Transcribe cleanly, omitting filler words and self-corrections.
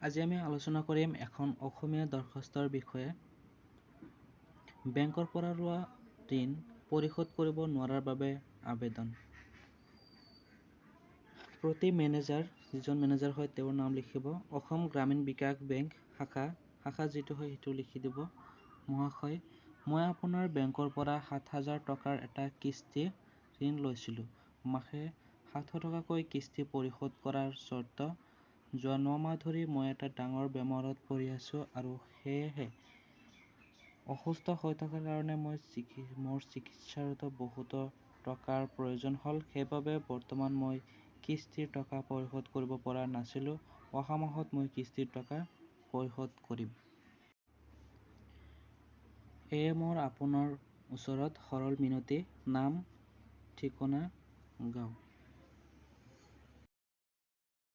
আজি আমি আলোচনা কৰিম এখন অসমীয়া দৰখাস্তৰ বিষয়ে। বেংকৰ পৰা লোৱা ঋণ পৰিশোধ কৰিব নোৱাৰাৰ বাবে আবেদন। প্ৰতি যিজন মেনেজাৰ হয় তেওঁৰ নাম লিখিব। অসম গ্ৰামীণ বিকাশ বেংক শাখা যিটো হয় সেইটো লিখি দিব। মহাশয়, মই আপোনাৰ বেংকৰ পৰা ৭,০০০ টকাৰ এটা কিস্তি ঋণ লৈছিলোঁ। মাহে ৭০০ টকাকৈ কিস্তি পৰিশোধ কৰাৰ চৰ্ত। যোৱা ৯ মাহ ধৰি মই এটা ডাঙৰ বেমাৰত পৰি আছোঁ আৰু সেয়েহে অসুস্থ হৈ থকাৰ কাৰণে মোৰ চিকিৎসাৰত বহুতো টকাৰ প্ৰয়োজন হ'ল। সেইবাবে বৰ্তমান মই কিস্তিৰ টকা পৰিশোধ কৰিব পৰা নাছিলোঁ। অহা মাহত মই কিস্তিৰ টকা পৰিশোধ কৰিম। এয়ে মোৰ আপোনাৰ ওচৰত সৰল মিনতি। নাম, ঠিকনা, গাঁও।